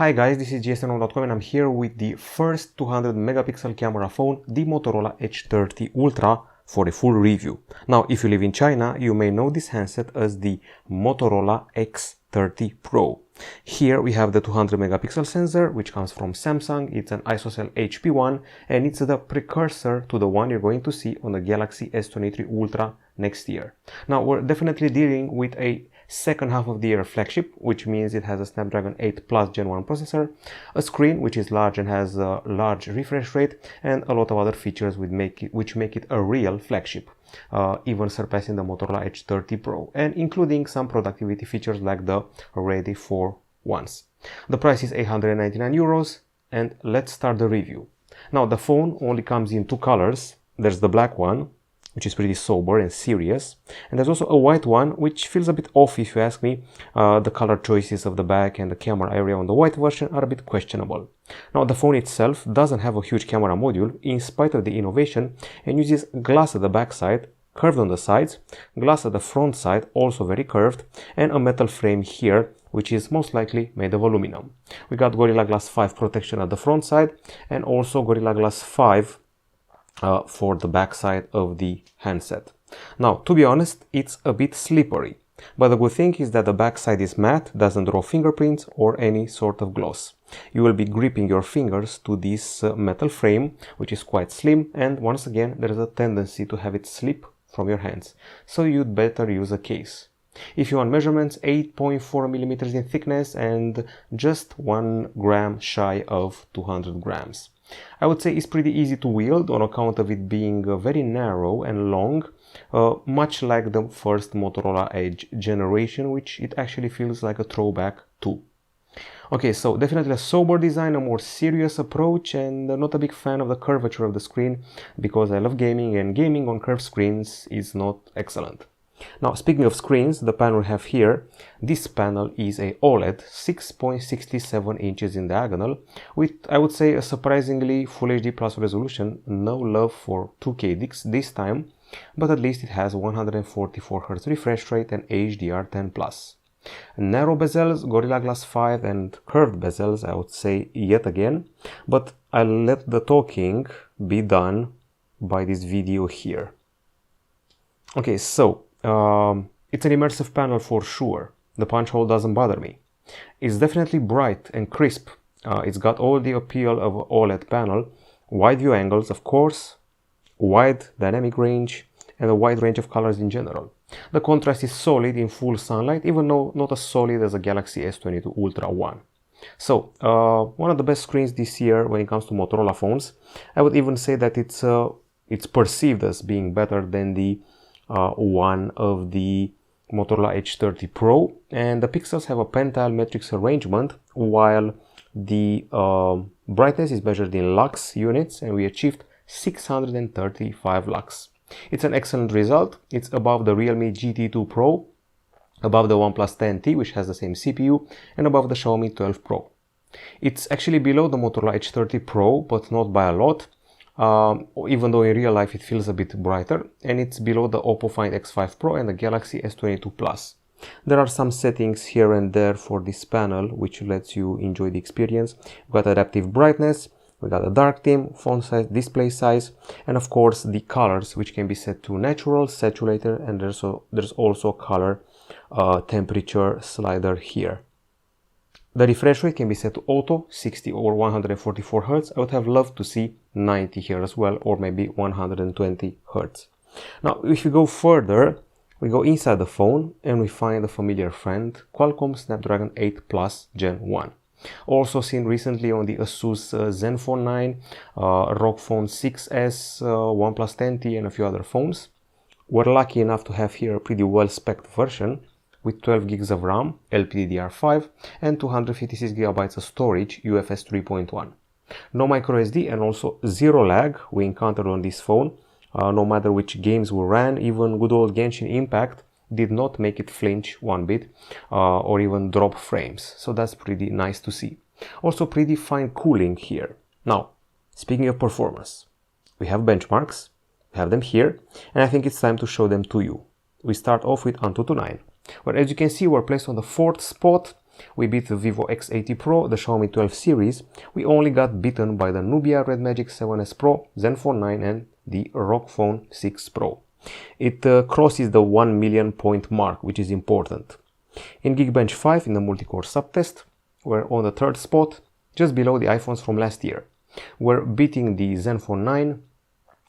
Hi guys, this is gsn.com and I'm here with the first 200 megapixel camera phone, the Motorola Edge 30 Ultra, for a full review. Now, if you live in China, you may know this handset as the Motorola X30 Pro. Here we have the 200 megapixel sensor, which comes from Samsung. It's an ISOCELL HP1 and it's the precursor to the one you're going to see on the Galaxy S23 Ultra next year. Now, we're definitely dealing with a second half of the year flagship, which means it has a Snapdragon 8 Plus Gen 1 processor, a screen which is large and has a large refresh rate, and a lot of other features which make it a real flagship, even surpassing the Motorola Edge 30 Pro, and including some productivity features like the Ready for Once. The price is 899 euros, and let's start the review. Now, the phone only comes in two colors. There's the black one, which is pretty sober and serious, and there's also a white one, which feels a bit off if you ask me. The color choices of the back and the camera area on the white version are a bit questionable. Now, the phone itself doesn't have a huge camera module in spite of the innovation, and uses glass at the back side, curved on the sides, glass at the front side, also very curved, and a metal frame here, which is most likely made of aluminum. We got Gorilla Glass 5 protection at the front side, and also Gorilla Glass 5 for the back side of the handset. Now, to be honest, it's a bit slippery, but the good thing is that the back side is matte, doesn't draw fingerprints or any sort of gloss. You will be gripping your fingers to this metal frame, which is quite slim, and once again there is a tendency to have it slip from your hands, so you'd better use a case. If you want measurements, 8.4 millimeters in thickness and just 1 gram shy of 200 grams. I would say it's pretty easy to wield on account of it being very narrow and long, much like the first Motorola Edge generation, which it actually feels like a throwback to. Okay, so definitely a sober design, a more serious approach, and not a big fan of the curvature of the screen because I love gaming, and gaming on curved screens is not excellent. Now, speaking of screens, the panel we have here, this panel is a OLED 6.67 inches in diagonal with, I would say, a surprisingly Full HD Plus resolution. No love for 2K this time, but at least it has 144 Hz refresh rate and HDR10+. Narrow bezels, Gorilla Glass 5, and curved bezels, I would say, yet again, but I'll let the talking be done by this video here. Okay, so it's an immersive panel for sure. The punch hole doesn't bother me. It's definitely bright and crisp. It's got all the appeal of an OLED panel, wide view angles, of course, wide dynamic range, and a wide range of colors in general. The contrast is solid in full sunlight, even though not as solid as a Galaxy S22 Ultra 1. So, one of the best screens this year when it comes to Motorola phones. I would even say that it's perceived as being better than the one of the Motorola Edge 30 Pro, and the pixels have a pentile matrix arrangement, while the brightness is measured in lux units, and we achieved 635 lux. It's an excellent result. It's above the Realme GT2 Pro, above the OnePlus 10T, which has the same CPU, and above the Xiaomi 12 Pro. It's actually below the Motorola Edge 30 Pro, but not by a lot. Even though in real life it feels a bit brighter, and it's below the Oppo Find X5 Pro and the Galaxy S22 Plus. There are some settings here and there for this panel which lets you enjoy the experience. We've got adaptive brightness, we got a dark theme, font size, display size, and of course the colors, which can be set to natural, saturated, and there's also a color temperature slider here. The refresh rate can be set to auto, 60 or 144 Hz. I would have loved to see 90 here as well, or maybe 120 Hz. Now, if you go further, we go inside the phone and we find a familiar friend, Qualcomm Snapdragon 8 Plus Gen 1. Also seen recently on the Asus Zenfone 9, ROG Phone 6S, OnePlus 10T, and a few other phones. We're lucky enough to have here a pretty well-spec'd version with 12 gigs of RAM, LPDDR5, and 256 GB of storage, UFS 3.1. No microSD and also zero lag we encountered on this phone. No matter which games we ran, even good old Genshin Impact did not make it flinch one bit or even drop frames, so that's pretty nice to see. Also pretty fine cooling here. Now, speaking of performance, we have benchmarks, we have them here, and I think it's time to show them to you. We start off with Antutu 9, where as you can see we're placed on the 4th spot We beat the Vivo X80 Pro, the Xiaomi 12 series. We only got beaten by the Nubia Red Magic 7S Pro, Zenfone 9 and the ROG Phone 6 Pro. It crosses the 1 million point mark, which is important. In Geekbench 5, in the multi-core subtest, we're on the third spot, just below the iPhones from last year. We're beating the Zenfone 9,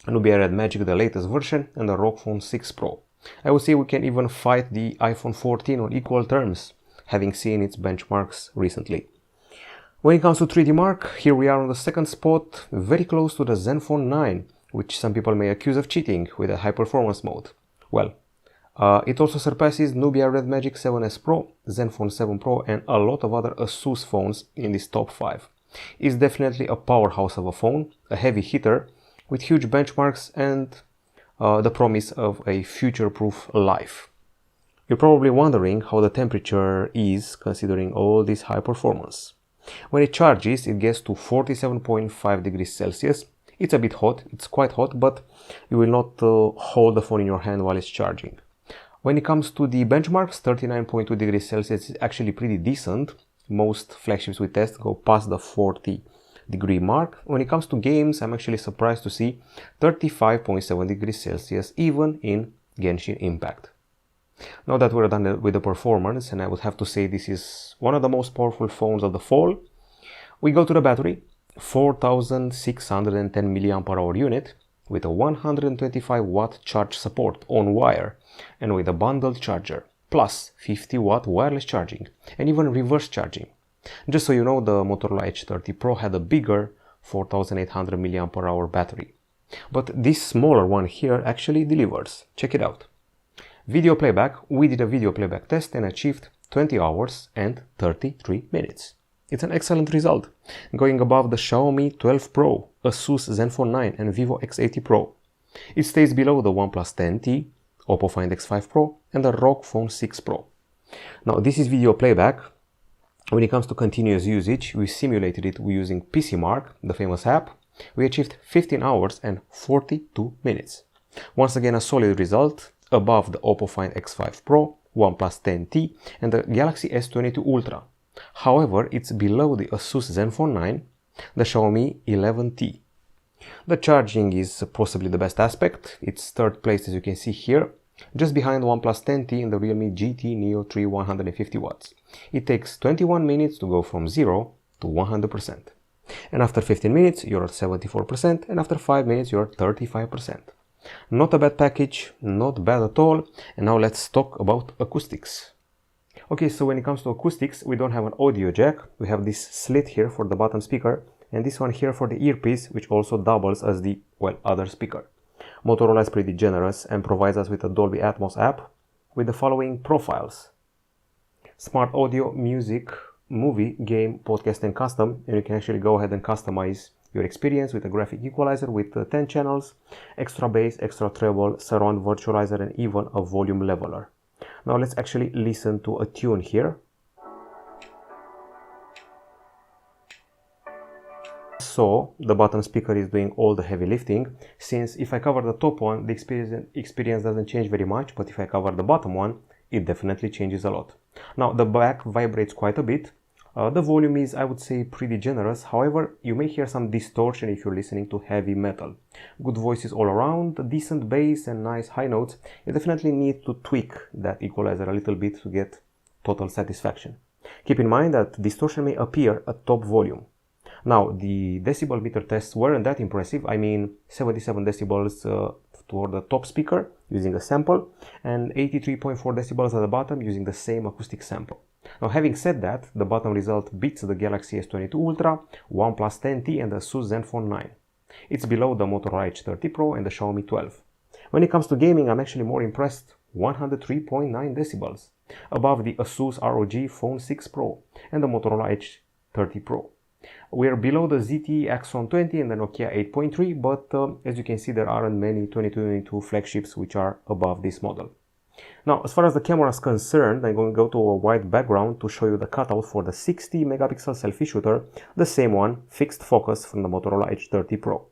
Nubia Red Magic, the latest version, and the ROG Phone 6 Pro. I would say we can even fight the iPhone 14 on equal terms, having seen its benchmarks recently. When it comes to 3D Mark, here we are on the second spot, very close to the Zenfone 9, which some people may accuse of cheating with a high performance mode. Well, it also surpasses Nubia Red Magic 7S Pro, Zenfone 7 Pro and a lot of other ASUS phones in this top 5. It's definitely a powerhouse of a phone, a heavy hitter, with huge benchmarks and the promise of a future-proof life. You're probably wondering how the temperature is considering all this high performance. When it charges, it gets to 47.5 degrees Celsius. It's a bit hot, it's quite hot, but you will not hold the phone in your hand while it's charging. When it comes to the benchmarks, 39.2 degrees Celsius is actually pretty decent. Most flagships we test go past the 40 degree mark. When it comes to games, I'm actually surprised to see 35.7 degrees Celsius even in Genshin Impact. Now that we're done with the performance, and I would have to say this is one of the most powerful phones of the fall, we go to the battery. 4610 mAh unit with a 125 watt charge support on wire and with a bundled charger, plus 50 watt wireless charging and even reverse charging. Just so you know, the Motorola Edge 30 Pro had a bigger 4800 mAh battery. But this smaller one here actually delivers. Check it out. Video playback, we did a video playback test and achieved 20 hours and 33 minutes. It's an excellent result, going above the Xiaomi 12 Pro, ASUS Zenfone 9 and Vivo X80 Pro. It stays below the OnePlus 10T, Oppo Find X5 Pro and the ROG Phone 6 Pro. Now this is video playback. When it comes to continuous usage, we simulated it using PCMark, the famous app. We achieved 15 hours and 42 minutes. Once again, a solid result, above the Oppo Find X5 Pro, OnePlus 10T and the Galaxy S22 Ultra. However, it's below the ASUS Zenfone 9, the Xiaomi 11T. The charging is possibly the best aspect. It's third place, as you can see here, just behind OnePlus 10T and the Realme GT Neo 3 150 watts. It takes 21 minutes to go from 0 to 100%. And after 15 minutes, you're at 74%, and after 5 minutes, you're at 35%. Not a bad package, not bad at all. And now let's talk about acoustics. Okay, so when it comes to acoustics, we don't have an audio jack. We have this slit here for the bottom speaker and this one here for the earpiece, which also doubles as the, well, other speaker. Motorola is pretty generous and provides us with a Dolby Atmos app with the following profiles: smart audio, music, movie, game, podcast and custom, and you can actually go ahead and customize your experience with a graphic equalizer with 10 channels, extra bass, extra treble, surround virtualizer and even a volume leveler. Now let's actually listen to a tune here. So the bottom speaker is doing all the heavy lifting, since if I cover the top one, the experience doesn't change very much, but if I cover the bottom one, it definitely changes a lot. Now the back vibrates quite a bit. The volume is, I would say, pretty generous. However, you may hear some distortion if you're listening to heavy metal. Good voices all around, decent bass and nice high notes. You definitely need to tweak that equalizer a little bit to get total satisfaction. Keep in mind that distortion may appear at top volume. Now, the decibel meter tests weren't that impressive. I mean, 77 decibels toward the top speaker using a sample and 83.4 decibels at the bottom using the same acoustic sample. Now, having said that, the bottom result beats the Galaxy S22 Ultra, OnePlus 10T and the ASUS Zenfone 9. It's below the Motorola Edge 30 Pro and the Xiaomi 12. When it comes to gaming, I'm actually more impressed. 103.9 decibels, above the ASUS ROG Phone 6 Pro and the Motorola Edge 30 Pro. We're below the ZTE Axon 20 and the Nokia 8.3, but as you can see, there aren't many 2022 flagships which are above this model. Now, as far as the camera is concerned, I'm going to go to a white background to show you the cutout for the 60 megapixel selfie shooter, the same one, fixed focus from the Motorola Edge 30 Pro.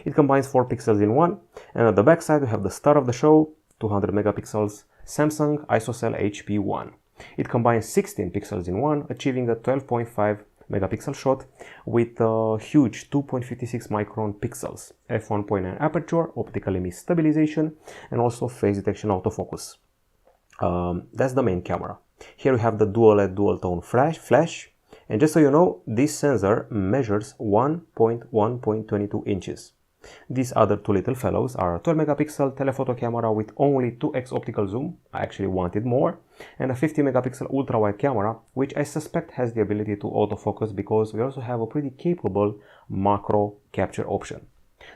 It combines 4 pixels in one, and at the back side we have the star of the show, 200 megapixels Samsung ISOCELL HP1. It combines 16 pixels in one, achieving a 12.5 megapixel shot with a huge 2.56 micron pixels, f1.9 aperture, optical image stabilization, and also face detection autofocus. That's the main camera. Here we have the dual LED dual tone flash, and just so you know, this sensor measures 1.22 inches. These other two little fellows are a 12 megapixel telephoto camera with only 2x optical zoom, I actually wanted more, and a 50 megapixel ultra-wide camera, which I suspect has the ability to autofocus because we also have a pretty capable macro capture option.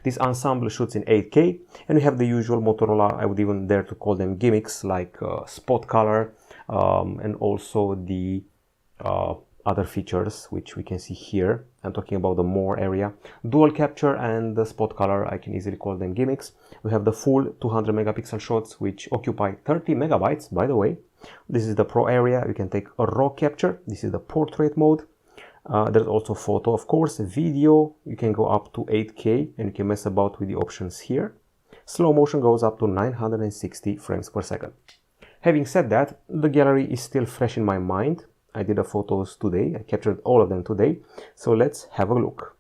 This ensemble shoots in 8K, and we have the usual Motorola, I would even dare to call them gimmicks, like spot color, and also the other features which we can see here. I'm talking about the more area. Dual capture and the spot color, I can easily call them gimmicks. We have the full 200 megapixel shots which occupy 30 megabytes, by the way. This is the pro area. You can take a raw capture. This is the portrait mode. There's also photo, of course, video. You can go up to 8K and you can mess about with the options here. Slow motion goes up to 960 frames per second. Having said that, the gallery is still fresh in my mind. I did the photos today. I captured all of them today. So let's have a look.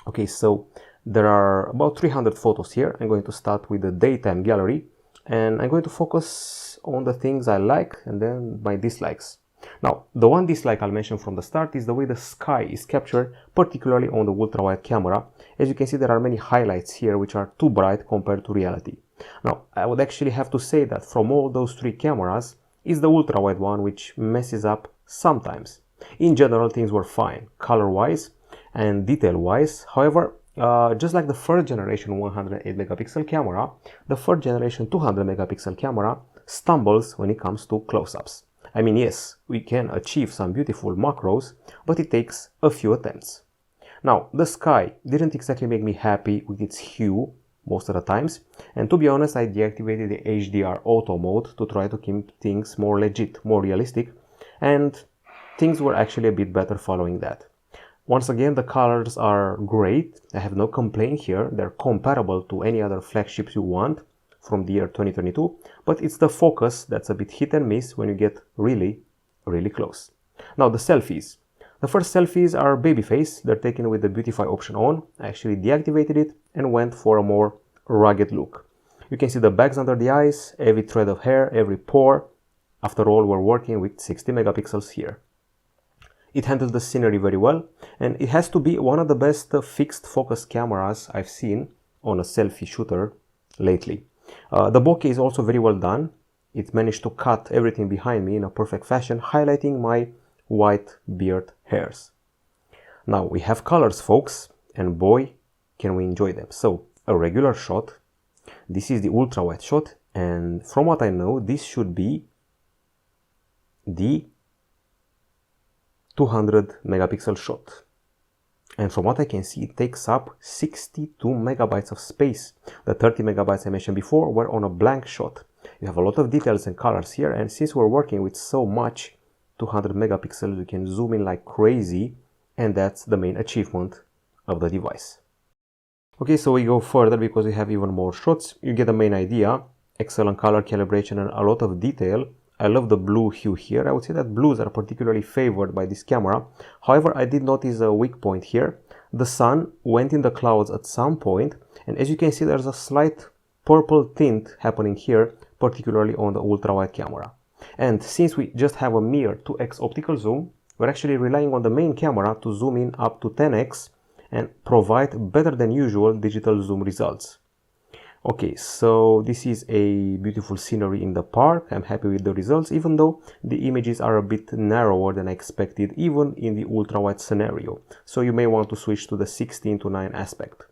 Okay, so there are about 300 photos here. I'm going to start with the daytime gallery and I'm going to focus on the things I like and then my dislikes. Now, the one dislike I'll mention from the start is the way the sky is captured, particularly on the ultra-wide camera. As you can see, there are many highlights here which are too bright compared to reality. Now, I would actually have to say that from all those three cameras, is the ultra-wide one which messes up sometimes. In general, things were fine, color-wise and detail-wise. However, just like the first generation 108 megapixel camera, the third generation 200 megapixel camera stumbles when it comes to close-ups. I mean, yes, we can achieve some beautiful macros, but it takes a few attempts. Now, the sky didn't exactly make me happy with its hue most of the times, and to be honest, I deactivated the HDR auto mode to try to keep things more legit, more realistic, and things were actually a bit better following that. Once again, the colors are great. I have no complaint here. They're comparable to any other flagships you want from the year 2022, but it's the focus that's a bit hit and miss when you get really, really close. Now, the selfies. The first selfies are baby face. They're taken with the beautify option on. I actually deactivated it and went for a more rugged look. You can see the bags under the eyes, every thread of hair, every pore. After all, we're working with 60 megapixels here. It handles the scenery very well, and it has to be one of the best fixed focus cameras I've seen on a selfie shooter lately. The bokeh is also very well done. It managed to cut everything behind me in a perfect fashion, highlighting my white beard hairs. Now we have colors, folks, and boy, can we enjoy them. So, a regular shot. This is the ultra-wide shot, and from what I know, this should be the 200 megapixel shot. And from what I can see, it takes up 62 megabytes of space. The 30 megabytes I mentioned before were on a blank shot. You have a lot of details and colors here, and since we're working with so much 200 megapixels, we can zoom in like crazy, and that's the main achievement of the device. Okay, so we go further because we have even more shots. You get the main idea. Excellent color calibration and a lot of detail. I love the blue hue here. I would say that blues are particularly favored by this camera. However, I did notice a weak point here. The sun went in the clouds at some point, and as you can see, there's a slight purple tint happening here, particularly on the ultra-wide camera. And since we just have a mere 2x optical zoom, we're actually relying on the main camera to zoom in up to 10x and provide better than usual digital zoom results. Okay, so this is a beautiful scenery in the park. I'm happy with the results, even though the images are a bit narrower than I expected, even in the ultra-wide scenario. So you may want to switch to the 16:9 aspect.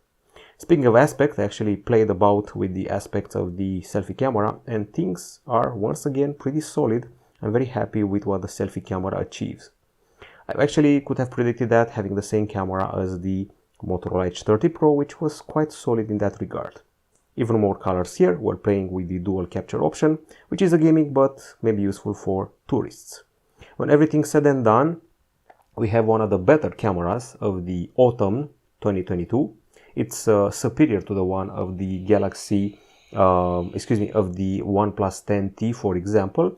Speaking of aspect, I actually played about with the aspects of the selfie camera, and things are once again pretty solid. I'm very happy with what the selfie camera achieves. I actually could have predicted that, having the same camera as the Motorola Edge 30 Pro, which was quite solid in that regard. Even more colors here. We're playing with the dual capture option, which is a gimmick but maybe useful for tourists. When everything's said and done, we have one of the better cameras of the autumn 2022. It's superior to the one of the Galaxy, of the OnePlus 10T, for example.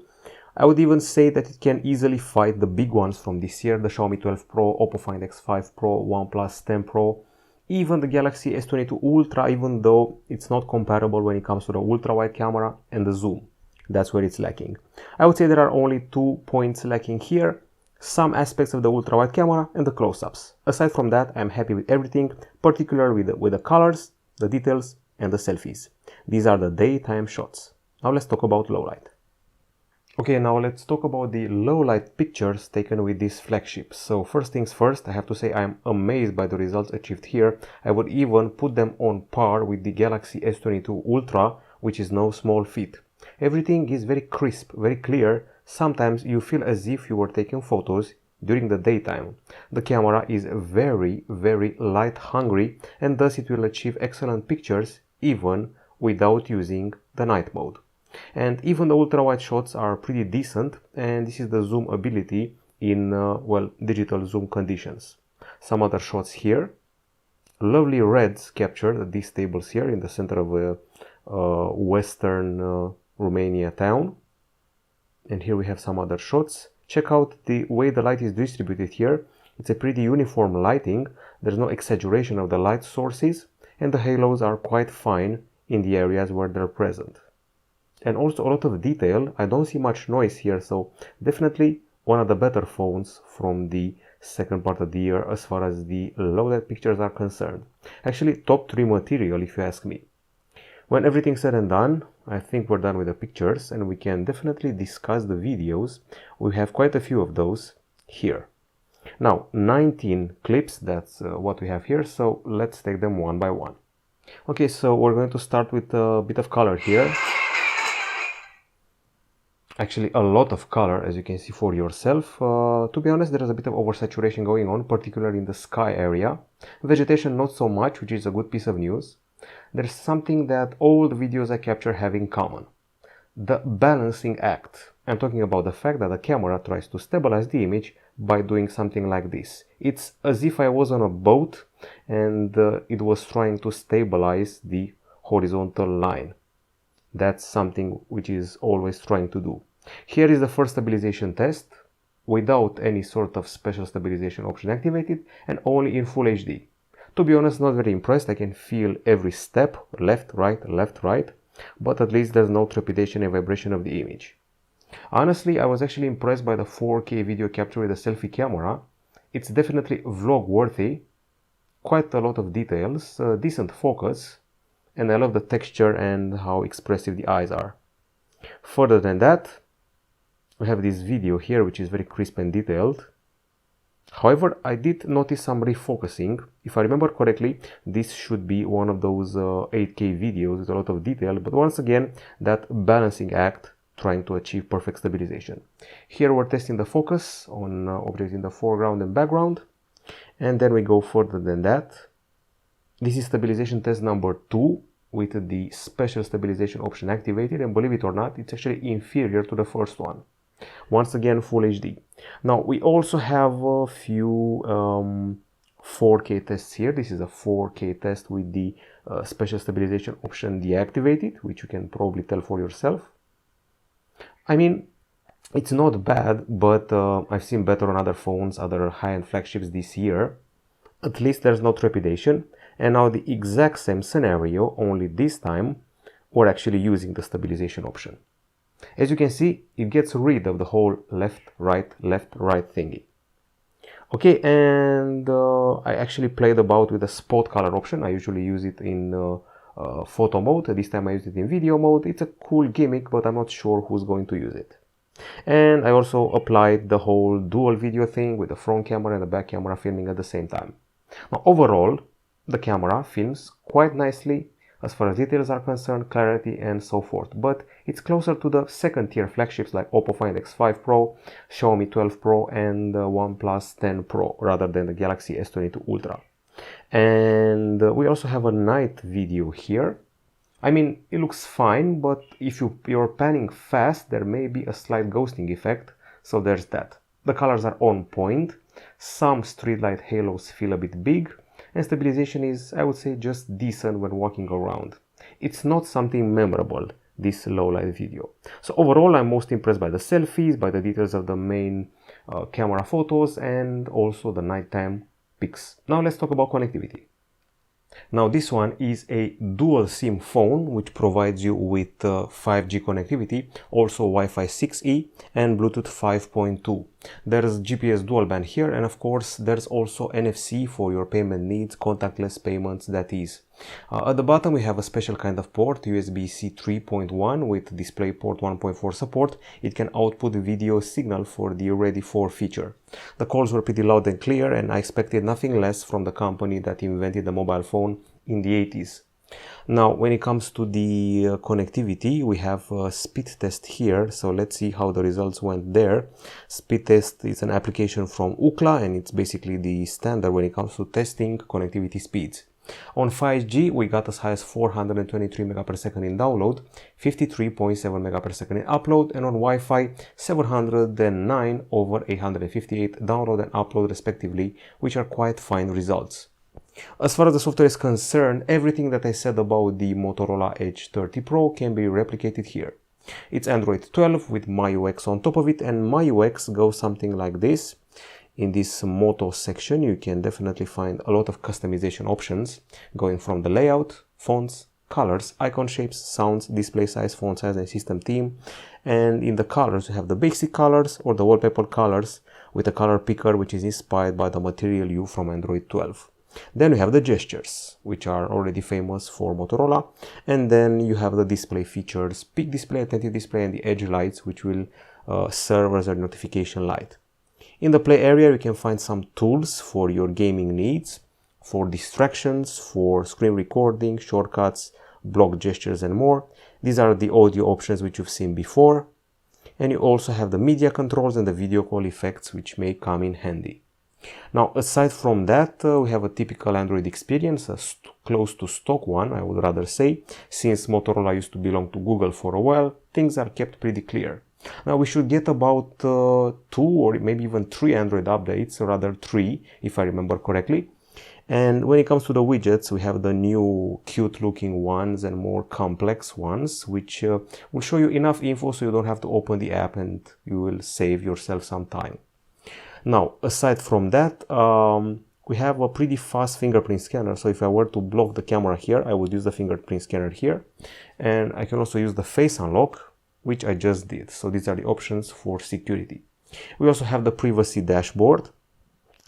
I would even say that it can easily fight the big ones from this year, the Xiaomi 12 Pro, Oppo Find X5 Pro, OnePlus 10 Pro, even the Galaxy S22 Ultra, even though it's not comparable when it comes to the ultra-wide camera and the zoom. That's where it's lacking. I would say there are only 2 points lacking here, some aspects of the ultra-wide camera and the close-ups. Aside from that, I'm happy with everything, particularly with the colors, the details and the selfies. These are the daytime shots. Now let's talk about low light. Okay, now let's talk about the low light pictures taken with this flagship. So first things first, I have to say I am amazed by the results achieved here. I would even put them on par with the Galaxy S22 Ultra, which is no small feat. Everything is very crisp, very clear. Sometimes you feel as if you were taking photos during the daytime. The camera is very, very light hungry and thus it will achieve excellent pictures even without using the night mode. And even the ultra-wide shots are pretty decent, and this is the zoom ability in, well, digital zoom conditions. Some other shots here. Lovely reds captured at these tables here in the center of a western Romania town. And here we have some other shots. Check out the way the light is distributed here. It's a pretty uniform lighting. There's no exaggeration of the light sources, and the halos are quite fine in the areas where they're present. And also a lot of detail. I don't see much noise here, so definitely one of the better phones from the second part of the year as far as the low light pictures are concerned. Actually, top 3 material if you ask me. When everything's said and done, I think we're done with the pictures and we can definitely discuss the videos. We have quite a few of those here. Now, 19 clips, that's what we have here, so let's take them one by one. Okay, so we're going to start with a bit of color here. Actually, a lot of color, as you can see for yourself. To be honest, there is a bit of oversaturation going on, particularly in the sky area. Vegetation not so much, which is a good piece of news. There's something that all the videos I capture have in common. The balancing act. I'm talking about the fact that the camera tries to stabilize the image by doing something like this. It's as if I was on a boat and it was trying to stabilize the horizontal line. That's something which is always trying to do. Here is the first stabilization test without any sort of special stabilization option activated and only in Full HD. To be honest, not very impressed. I can feel every step, left, right, but at least there's no trepidation and vibration of the image. Honestly, I was actually impressed by the 4K video capture with the selfie camera. It's definitely vlog worthy, quite a lot of details, decent focus, and I love the texture and how expressive the eyes are. Further than that, we have this video here which is very crisp and detailed. However, I did notice some refocusing. If I remember correctly, this should be one of those 8K videos with a lot of detail, but once again, that balancing act trying to achieve perfect stabilization. Here we're testing the focus on objects in the foreground and background, and then we go further than that. This is stabilization test number 2 with the special stabilization option activated, and believe it or not, it's actually inferior to the first one. Once again, Full HD. Now, we also have a few 4K tests here. This is a 4K test with the special stabilization option deactivated, which you can probably tell for yourself. I mean, it's not bad, but I've seen better on other phones, other high-end flagships this year. At least there's no trepidation. And now the exact same scenario, only this time we're actually using the stabilization option. As you can see, it gets rid of the whole left, right thingy. Okay, and I actually played about with the spot color option. I usually use it in photo mode. This time I used it in video mode. It's a cool gimmick, but I'm not sure who's going to use it. And I also applied the whole dual video thing with the front camera and the back camera filming at the same time. Now, overall, the camera films quite nicely as far as details are concerned, clarity and so forth, but it's closer to the second tier flagships like Oppo Find X5 Pro, Xiaomi 12 Pro and OnePlus 10 Pro rather than the Galaxy S22 Ultra. And we also have a night video here. I mean, it looks fine, but if you're panning fast, there may be a slight ghosting effect, so there's that. The colors are on point, some streetlight halos feel a bit big, and stabilization is, I would say, just decent when walking around. It's not something memorable, this low light video. So overall, I'm most impressed by the selfies, by the details of the main camera photos, and also the nighttime pics. Now let's talk about connectivity. Now this one is a dual SIM phone which provides you with 5G connectivity, also Wi-Fi 6E and Bluetooth 5.2. There's GPS dual band here, and of course there's also NFC for your payment needs, contactless payments, that is. At the bottom we have a special kind of port, USB-C 3.1 with DisplayPort 1.4 support. It can output video signal for the Ready For feature. The calls were pretty loud and clear, and I expected nothing less from the company that invented the mobile phone in the 80s. Now when it comes to the connectivity, we have a speed test here, so let's see how the results went there. Speed test is an application from Ookla, and it's basically the standard when it comes to testing connectivity speeds. On 5G we got as high as 423 megapixels in download, 53.7 megapixels in upload, and on Wi-Fi 709 over 858 download and upload respectively, which are quite fine results. As far as the software is concerned, everything that I said about the Motorola Edge 30 Pro can be replicated here. It's Android 12 with MyUX on top of it, and MyUX goes something like this. In this Moto section you can definitely find a lot of customization options, going from the layout, fonts, colors, icon shapes, sounds, display size, font size, and system theme. And in the colors you have the basic colors or the wallpaper colors with a color picker which is inspired by the Material You from Android 12. Then we have the gestures, which are already famous for Motorola, and then you have the display features, peak display, attentive display, and the edge lights, which will serve as a notification light. In the play area you can find some tools for your gaming needs, for distractions, for screen recording, shortcuts, block gestures, and more. These are the audio options which you've seen before, and you also have the media controls and the video call effects, which may come in handy. Now aside from that, we have a typical Android experience, a close to stock one, I would rather say. Since Motorola used to belong to Google for a while, things are kept pretty clear. Now we should get about 2 or maybe even 3 Android updates, or rather 3 if I remember correctly. And when it comes to the widgets, we have the new cute looking ones and more complex ones, which will show you enough info so you don't have to open the app, and you will save yourself some time. Now aside from that, we have a pretty fast fingerprint scanner, so if I were to block the camera here, I would use the fingerprint scanner here, and I can also use the face unlock, which I just did. So these are the options for security. We also have the privacy dashboard,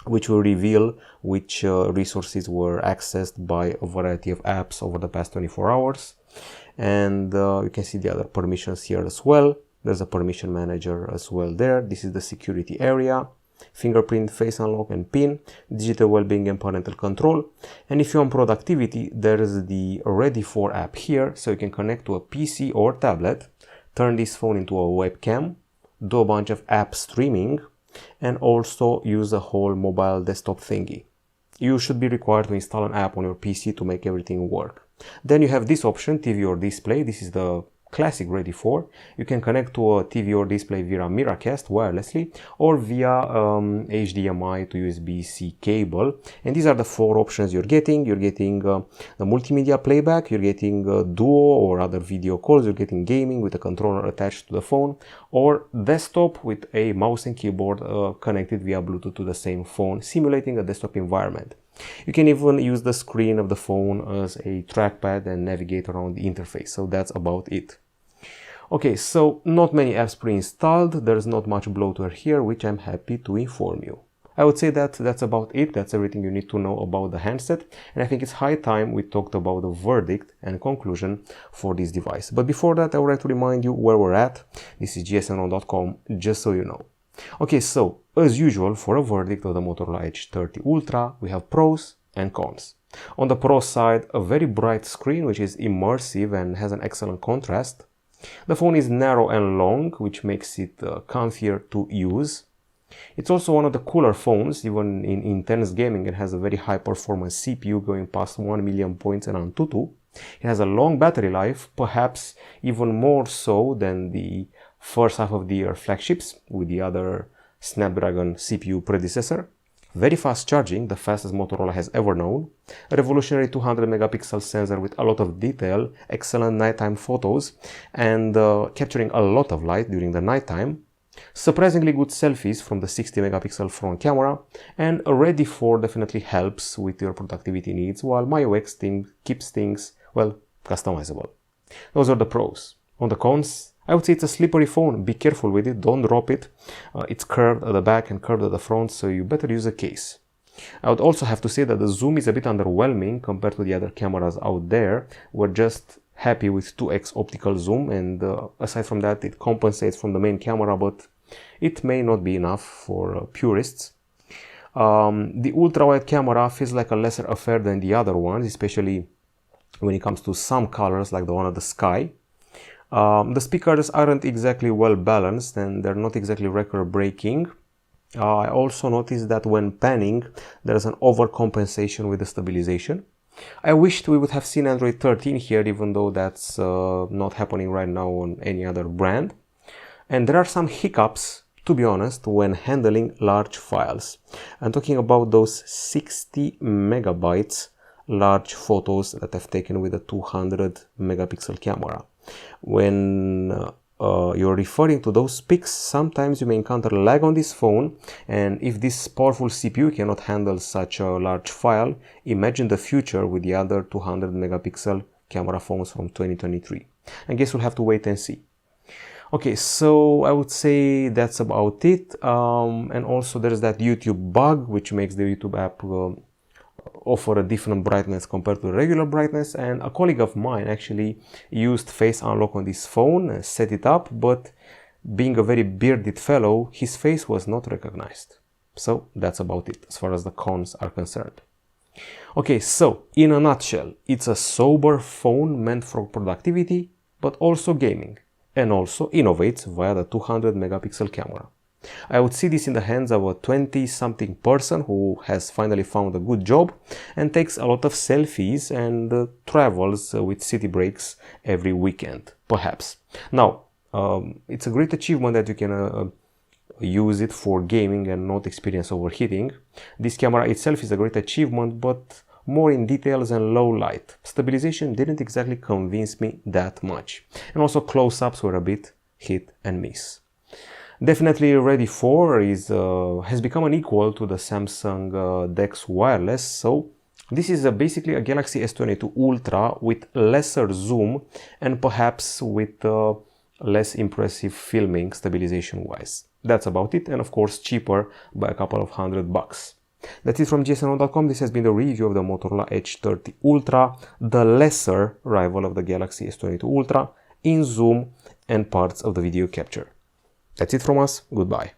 which will reveal which resources were accessed by a variety of apps over the past 24 hours. And you can see the other permissions here as well. There's a permission manager as well there. This is the security area, fingerprint, face unlock, and PIN, digital well-being, and parental control. And if you're on productivity, there's the Ready For app here, so you can connect to a PC or tablet, turn this phone into a webcam, do a bunch of app streaming, and also use a whole mobile desktop thingy. You should be required to install an app on your PC to make everything work. Then you have this option, TV or display. This is the classic Ready For. You can connect to a TV or display via Miracast wirelessly, or via HDMI to USB-C cable. And these are the 4 options you're getting. You're getting the multimedia playback, you're getting duo or other video calls, you're getting gaming with a controller attached to the phone, or desktop with a mouse and keyboard connected via Bluetooth to the same phone, simulating a desktop environment. You can even use the screen of the phone as a trackpad and navigate around the interface. So that's about it. Okay, so not many apps pre-installed. There's not much bloatware here, which I'm happy to inform you. I would say that that's about it. That's everything you need to know about the handset. And I think it's high time we talked about the verdict and conclusion for this device. But before that, I would like to remind you where we're at. This is gsmron.com, just so you know. Okay, so as usual, for a verdict of the Motorola Edge 30 Ultra, we have pros and cons. On the pro side, a very bright screen, which is immersive and has an excellent contrast. The phone is narrow and long, which makes it comfier to use. It's also one of the cooler phones, even in intense gaming. It has a very high performance CPU going past 1 million points and Antutu. It has a long battery life, perhaps even more so than the first half of the year flagships with the other Snapdragon CPU predecessor. very fast charging, the fastest Motorola has ever known, a revolutionary 200 megapixel sensor with a lot of detail, excellent nighttime photos, and capturing a lot of light during the nighttime, surprisingly good selfies from the 60 megapixel front camera, and a Ready for definitely helps with your productivity needs, while MyOS keeps things, well, customizable. Those are the pros. On the cons, I would say it's a slippery phone. Be careful with it, don't drop it. It's curved at the back and curved at the front, so you better use a case. I would also have to say that the zoom is a bit underwhelming compared to the other cameras out there. We're just happy with 2x optical zoom, and aside from that, it compensates from the main camera, but it may not be enough for purists. The ultra-wide camera feels like a lesser affair than the other ones, especially when it comes to some colors like the one of the sky. The speakers aren't exactly well balanced and they're not exactly record-breaking. I also noticed that when panning, there's an overcompensation with the stabilization. I wished we would have seen Android 13 here, even though that's not happening right now on any other brand. And there are some hiccups, to be honest, when handling large files. I'm talking about those 60 megabytes large photos that I've taken with a 200 megapixel camera. When you're referring to those pics, sometimes you may encounter lag on this phone, and if this powerful CPU cannot handle such a large file, imagine the future with the other 200 megapixel camera phones from 2023. I guess we'll have to wait and see. Okay, so I would say that's about it, and also there's that YouTube bug which makes the YouTube app offer a different brightness compared to regular brightness, and a colleague of mine actually used face unlock on this phone, set it up, but being a very bearded fellow, his face was not recognized. So that's about it as far as the cons are concerned. Okay, so in a nutshell, it's a sober phone meant for productivity, but also gaming, and also innovates via the 200 megapixel camera. I would see this in the hands of a 20-something person who has finally found a good job and takes a lot of selfies and travels with city breaks every weekend, perhaps. Now, it's a great achievement that you can use it for gaming and not experience overheating. This camera itself is a great achievement, but more in details and low light. Stabilization didn't exactly convince me that much. And also close-ups were a bit hit and miss. Definitely Ready for has become an equal to the Samsung DeX wireless, so this is basically a Galaxy S22 Ultra with lesser zoom and perhaps with less impressive filming stabilization wise. That's about it, and of course cheaper by a couple of $100. That's it from gsno.com. This has been the review of the Motorola Edge 30 Ultra, the lesser rival of the Galaxy S22 Ultra in zoom and parts of the video capture. That's it from us. Goodbye.